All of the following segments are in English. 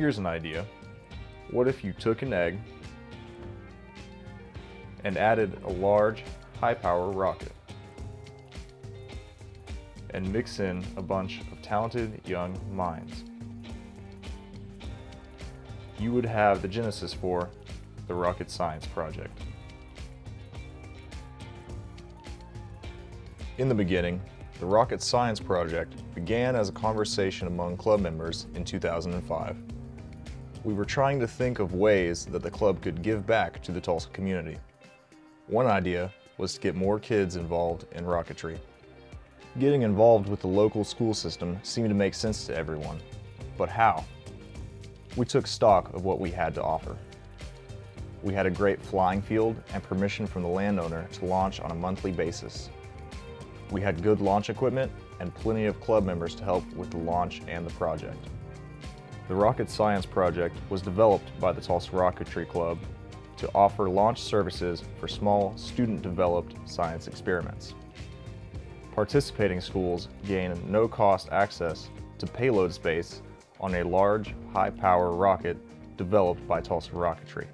Here's an idea. What if you took an egg and added a large, high-power rocket and mix in a bunch of talented young minds? You would have the genesis for the Rocket Science Project. In the beginning, the Rocket Science Project began as a conversation among club members in 2005. We were trying to think of ways that the club could give back to the Tulsa community. One idea was to get more kids involved in rocketry. Getting involved with the local school system seemed to make sense to everyone, but how? We took stock of what we had to offer. We had a great flying field and permission from the landowner to launch on a monthly basis. We had good launch equipment and plenty of club members to help with the launch and the project. The Rocket Science Project was developed by the Tulsa Rocketry Club to offer launch services for small, student-developed science experiments. Participating schools gain no-cost access to payload space on a large, high-power rocket developed by Tulsa Rocketry.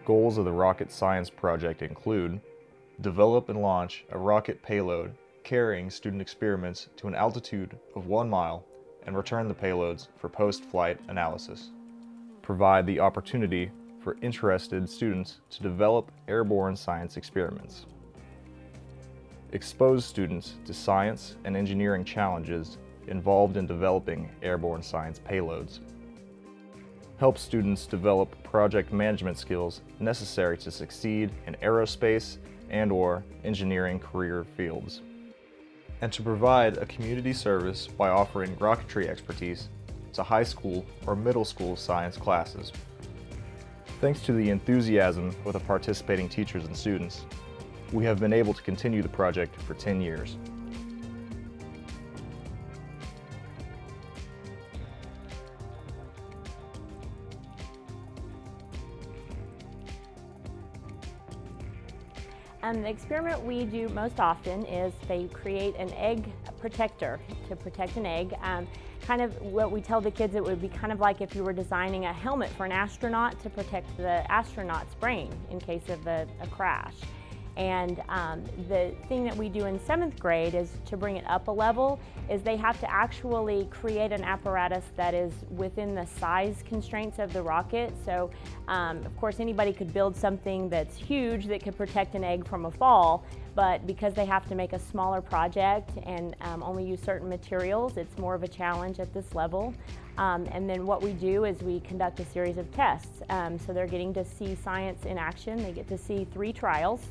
Goals of the Rocket Science Project include: develop and launch a rocket payload carrying student experiments to an altitude of 1 mile and return the payloads for post-flight analysis. Provide the opportunity for interested students to develop airborne science experiments. Expose students to science and engineering challenges involved in developing airborne science payloads. Help students develop project management skills necessary to succeed in aerospace and/or engineering career fields. And to provide a community service by offering rocketry expertise to high school or middle school science classes. Thanks to the enthusiasm of the participating teachers and students, we have been able to continue the project for 10 years. The experiment we do most often is they create an egg protector to protect an egg. Kind of what we tell the kids, it would be kind of like if you were designing a helmet for an astronaut to protect the astronaut's brain in case of a crash. And the thing that we do in 7th grade is to bring it up a level, is they have to actually create an apparatus that is within the size constraints of the rocket. So of course anybody could build something that's huge that could protect an egg from a fall, but because they have to make a smaller project and only use certain materials, it's more of a challenge at this level. And then what we do is we conduct a series of tests. So they're getting to see science in action. They get to see 3 trials.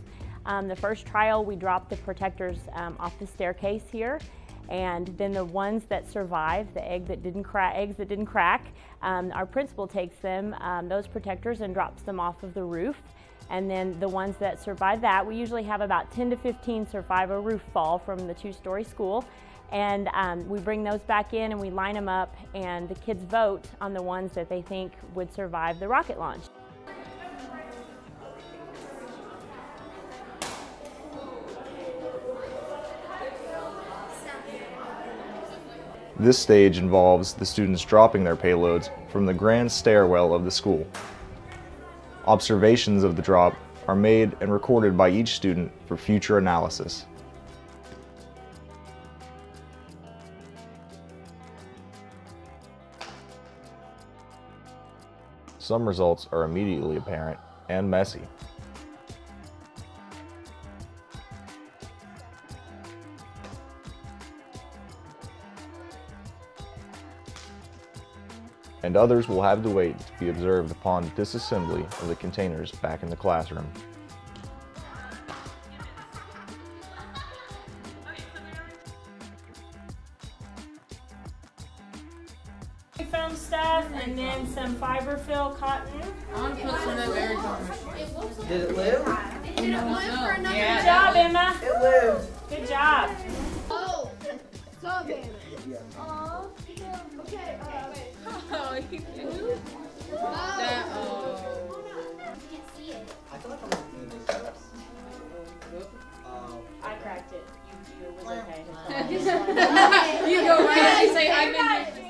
The first trial, we drop the protectors off the staircase here, and then the ones that survive, the eggs that didn't crack, our principal takes them, those protectors, and drops them off of the roof. And then the ones that survive that, we usually have about 10 to 15 survive a roof fall from the 2-story school. And we bring those back in and we line them up, and the kids vote on the ones that they think would survive the rocket launch. This stage involves the students dropping their payloads from the grand stairwell of the school. Observations of the drop are made and recorded by each student for future analysis. Some results are immediately apparent and messy. And others will have to wait to be observed upon disassembly of the containers back in the classroom. Foam stuff and then some fiberfill cotton. I want to put some of that berries on the machine. Did it live? Did it live for another Good job, Emma. It lived. Good job. Oh, so good. Oh, okay. Oh, you do? That, oh. I feel like I'm not doing this. I cracked it. You was okay. You go right and say, I've been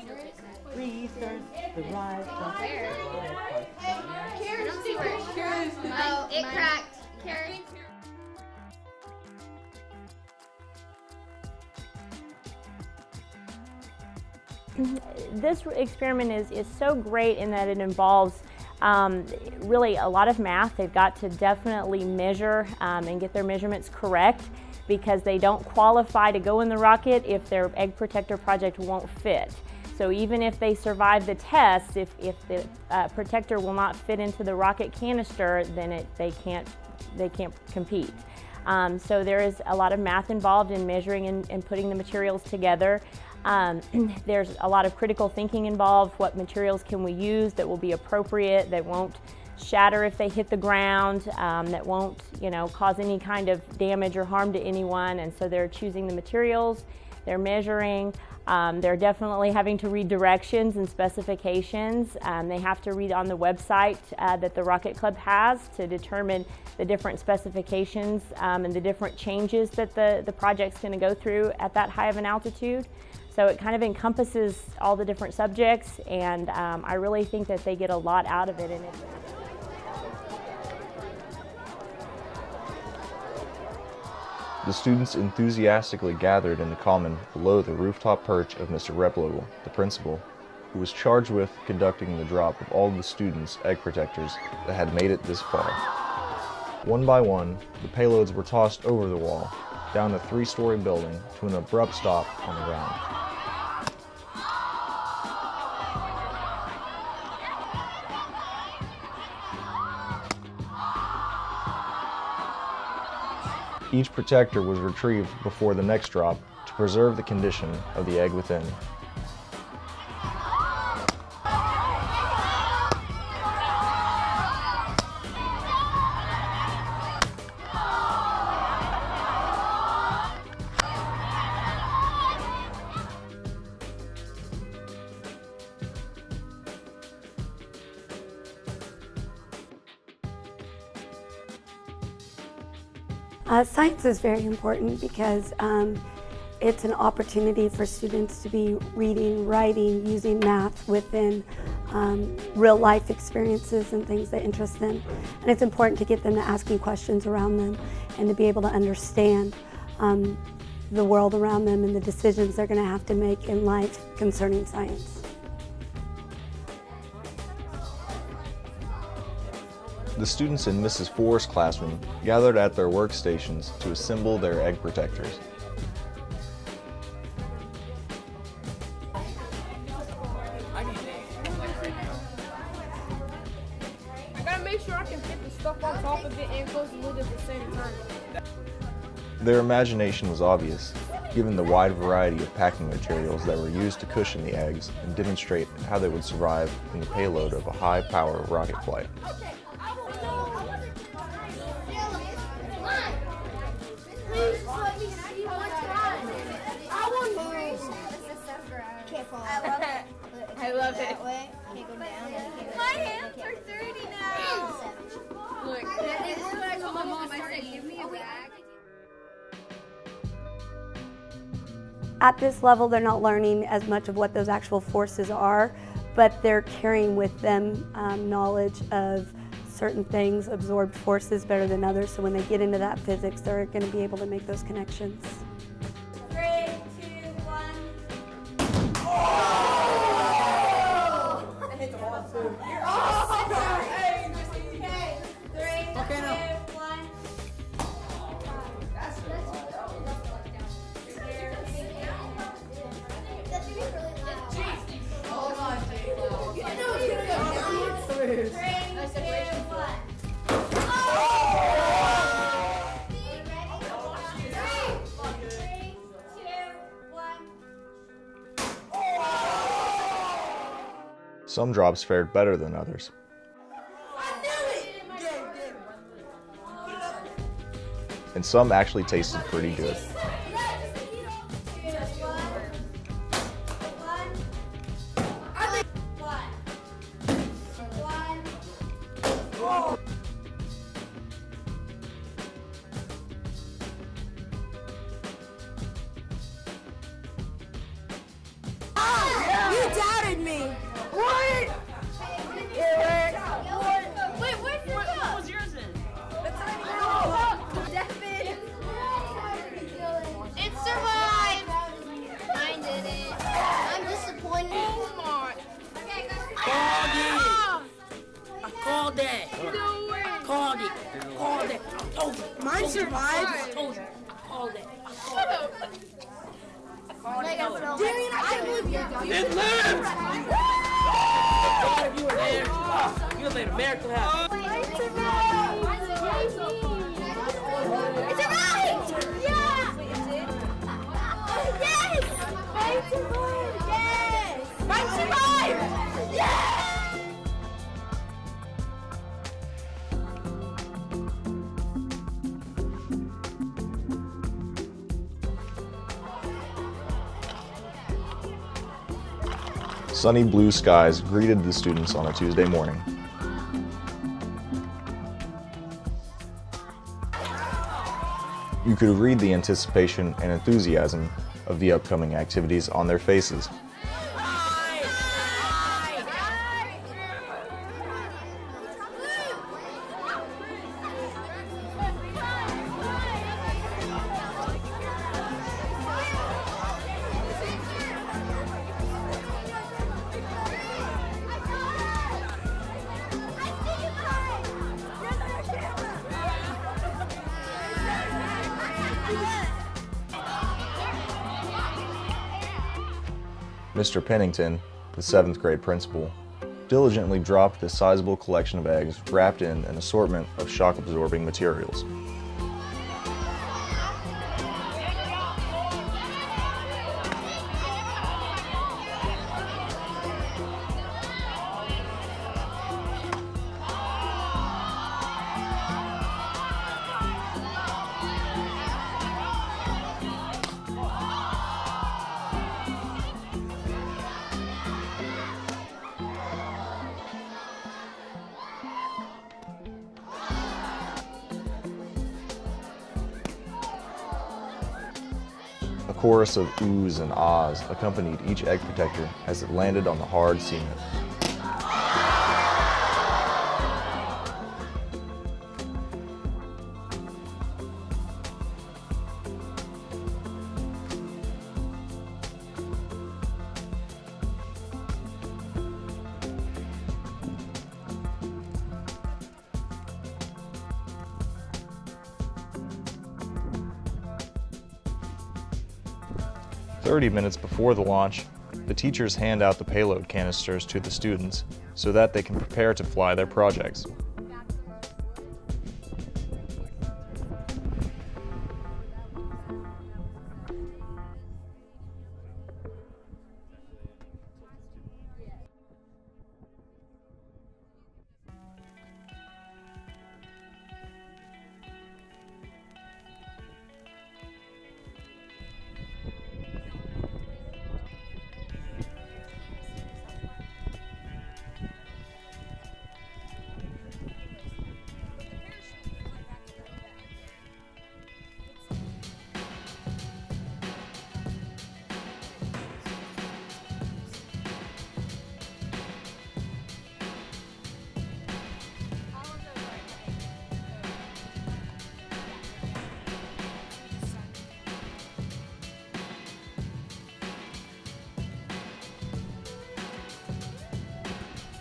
Research. The ride park. Oh, it cracked. Karen. This experiment is so great in that it involves really a lot of math. They've got to definitely measure and get their measurements correct, because they don't qualify to go in the rocket if their egg protector project won't fit. So even if they survive the test, if the protector will not fit into the rocket canister, then they can't compete. So there is a lot of math involved in measuring and putting the materials together. There's a lot of critical thinking involved. What materials can we use that will be appropriate, that won't shatter if they hit the ground, that won't, cause any kind of damage or harm to anyone? And so they're choosing the materials, they're measuring, they're definitely having to read directions and specifications. They have to read on the website that the Rocket Club has to determine the different specifications and the different changes that the project's going to go through at that high of an altitude. So it kind of encompasses all the different subjects, and I really think that they get a lot out of it. The students enthusiastically gathered in the common below the rooftop perch of Mr. Replogle, the principal, who was charged with conducting the drop of all the students' egg protectors that had made it this far. One by one, the payloads were tossed over the wall, down a 3-story building to an abrupt stop on the ground. Each protector was retrieved before the next drop to preserve the condition of the egg within. Science is very important because it's an opportunity for students to be reading, writing, using math within real life experiences and things that interest them. And it's important to get them to asking questions around them and to be able to understand the world around them and the decisions they're going to have to make in life concerning science. The students in Mrs. Forrest's classroom gathered at their workstations to assemble their egg protectors. I gotta make sure I can fit the stuff on top of it and close the lid at the same time. Their imagination was obvious, given the wide variety of packing materials that were used to cushion the eggs and demonstrate how they would survive in the payload of a high-power rocket flight. I love it. Can't go down. My hands are dirty now. Look, this is what I told my mom. I said, give me a bag. At this level, they're not learning as much of what those actual forces are, but they're carrying with them knowledge of certain things, absorbed forces better than others, so when they get into that physics, they're going to be able to make those connections. 3, 2, 1. You're awesome. Okay, 3, 2, 1. That should be really loud. Hold on, Jake. No, it's gonna go down. 3, 2, 1. Some drops fared better than others. And some actually tasted pretty good. You doubted me! What? survived. I told you. I called it. Darian, I can't believe you. It lived! God, if you were there, you would have made America happy. It's survived! Yeah! Yes! Fight survived! Yes! Fight survived! Yes! Sunny blue skies greeted the students on a Tuesday morning. You could read the anticipation and enthusiasm of the upcoming activities on their faces. Mr. Pennington, the 7th grade principal, diligently dropped the sizable collection of eggs wrapped in an assortment of shock-absorbing materials. A chorus of oohs and ahs accompanied each egg protector as it landed on the hard cement. "30 minutes before the launch, the teachers hand out the payload canisters to the students so that they can prepare to fly their projects.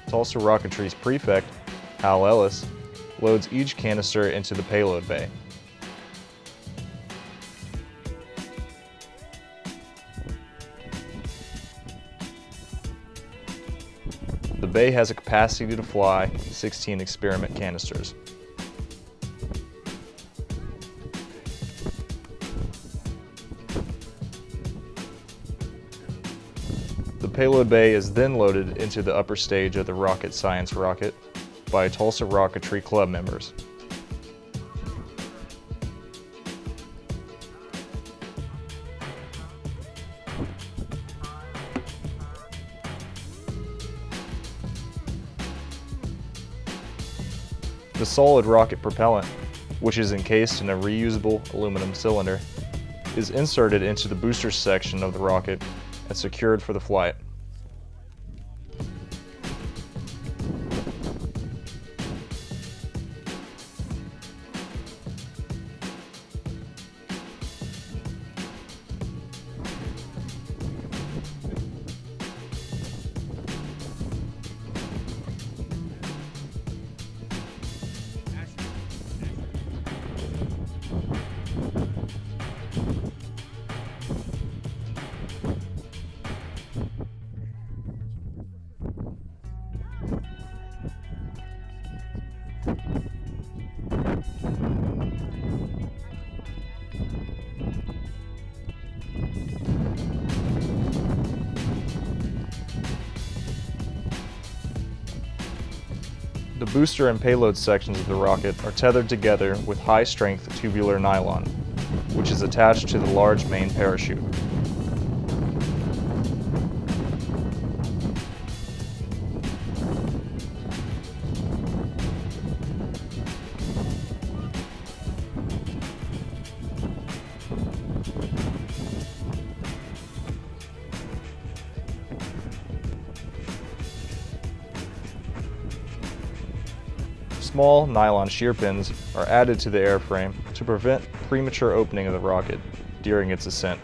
Tulsa Rocketry's prefect, Hal Ellis, loads each canister into the payload bay. The bay has a capacity to fly 16 experiment canisters. The payload bay is then loaded into the upper stage of the Rocket Science rocket by Tulsa Rocketry Club members. The solid rocket propellant, which is encased in a reusable aluminum cylinder, is inserted into the booster section of the rocket and secured for the flight. The booster and payload sections of the rocket are tethered together with high-strength tubular nylon, which is attached to the large main parachute. Small nylon shear pins are added to the airframe to prevent premature opening of the rocket during its ascent.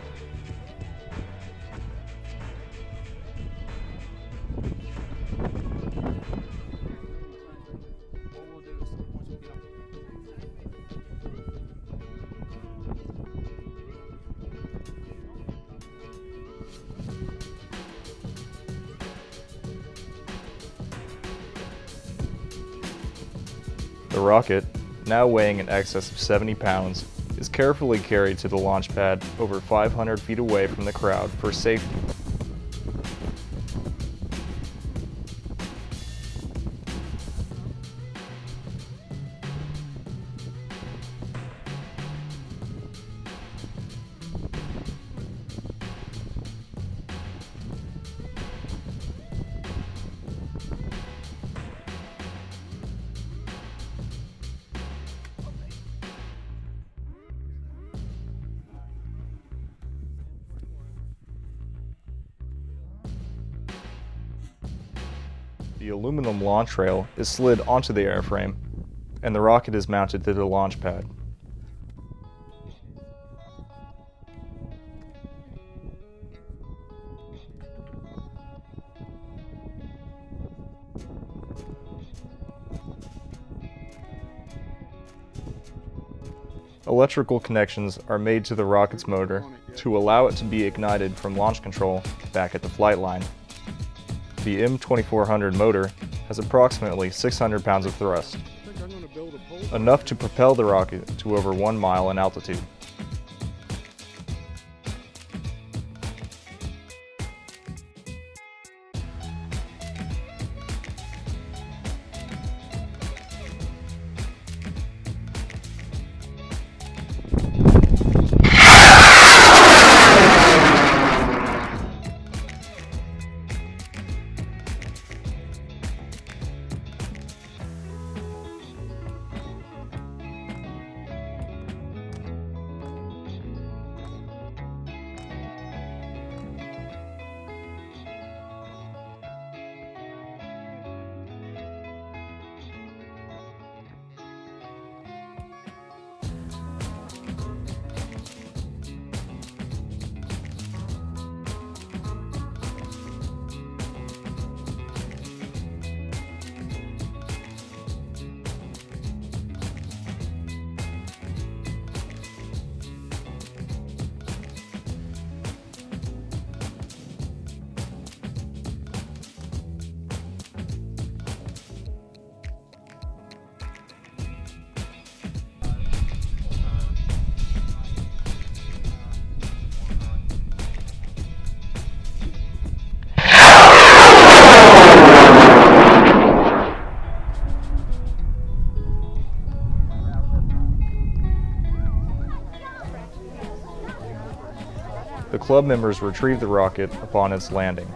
The rocket, now weighing in excess of 70 pounds, is carefully carried to the launch pad over 500 feet away from the crowd for safety. The aluminum launch rail is slid onto the airframe, and the rocket is mounted to the launch pad. Electrical connections are made to the rocket's motor to allow it to be ignited from launch control back at the flight line. The M2400 motor has approximately 600 pounds of thrust, enough to propel the rocket to over 1 mile in altitude. The club members retrieve the rocket upon its landing.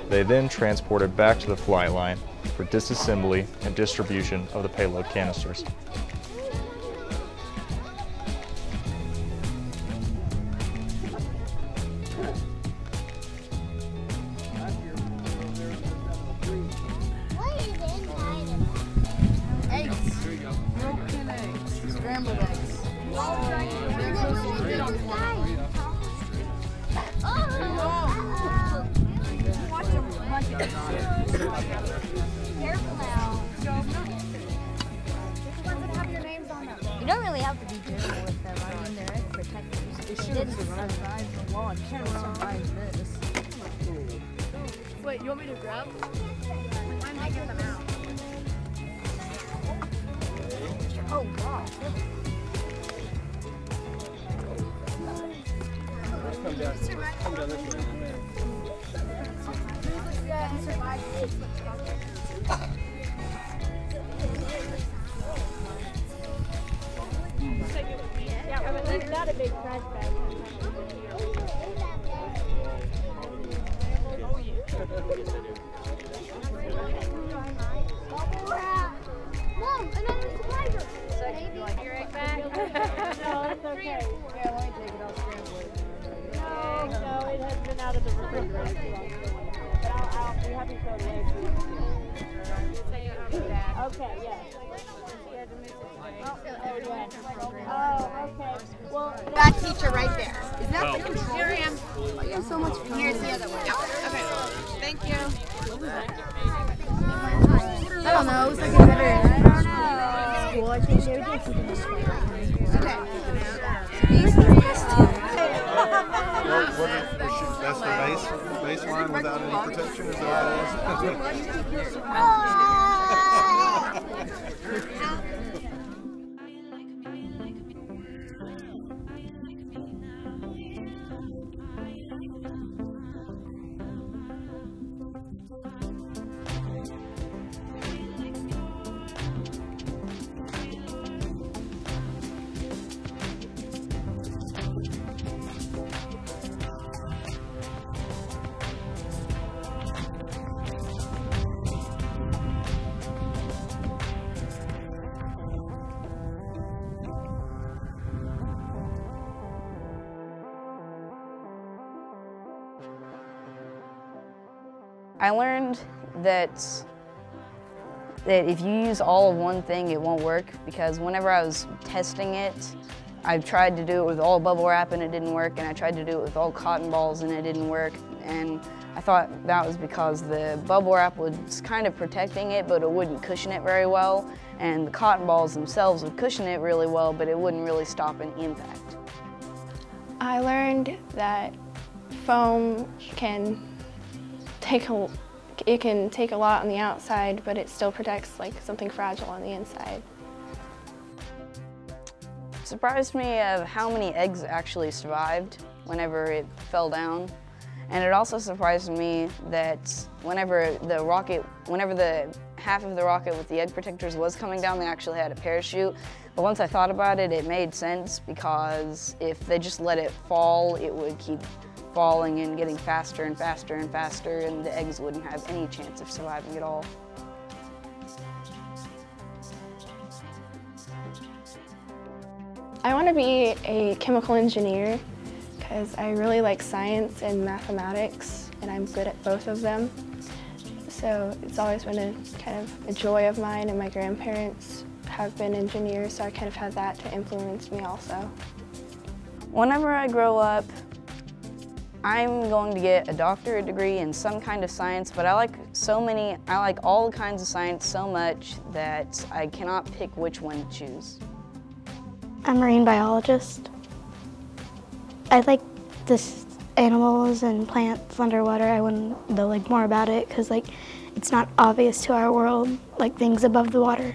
They then transport it back to the flight line for disassembly and distribution of the payload canisters. Scrambled eggs. Careful now. You don't really have to be gentle with them. I mean, they're egg protectors. They should have survived the wall. Can't survive this. Wait, you want me to grab? I'm taking them out. Oh, wow. Come down this way. Yeah, but there's not a big trash bag. Mom, another survivor. Be right back. No, it's okay. Yeah, let me take it. I'll scramble it. No, it has been out of the refrigerator too long. But I'll be happy to throw the eggs. Okay, yes. Oh, okay. Well, That teacher right there. Is that the control? Here I am. Oh, you have so much fun. Here's the other one. Yeah. Okay. Thank you. I don't know. It's like a better school. I think they would do something this way. Okay. These three is two. That's the baseline without any protection. Is that what it is? I learned that if you use all of one thing, it won't work, because whenever I was testing it, I tried to do it with all bubble wrap and it didn't work, and I tried to do it with all cotton balls and it didn't work. And I thought that was because the bubble wrap was kind of protecting it, but it wouldn't cushion it very well. And the cotton balls themselves would cushion it really well, but it wouldn't really stop an impact. I learned that foam can take a lot on the outside, but it still protects like something fragile on the inside. It surprised me of how many eggs actually survived whenever it fell down. And it also surprised me that whenever the half of the rocket with the egg protectors was coming down, they actually had a parachute. But once I thought about it, it made sense, because if they just let it fall, it would keep falling and getting faster and faster and faster, and the eggs wouldn't have any chance of surviving at all. I want to be a chemical engineer because I really like science and mathematics, and I'm good at both of them. So it's always been a kind of a joy of mine, and my grandparents have been engineers, so I kind of had that to influence me also. Whenever I grow up, I'm going to get a doctorate degree in some kind of science, but I like all the kinds of science so much that I cannot pick which one to choose. I'm a marine biologist. I like this animals and plants underwater. I want to know like more about it, because like it's not obvious to our world, like things above the water.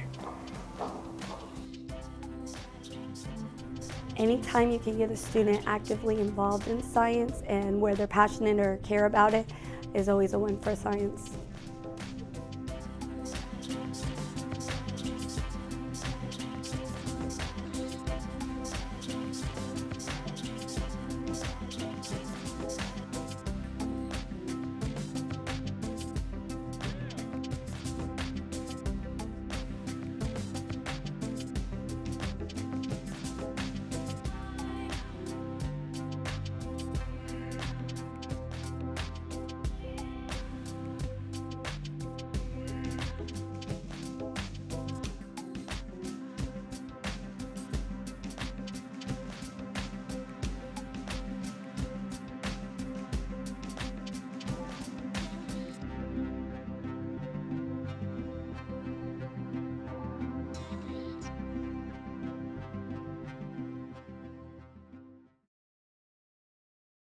Anytime you can get a student actively involved in science and where they're passionate or care about it is always a win for science.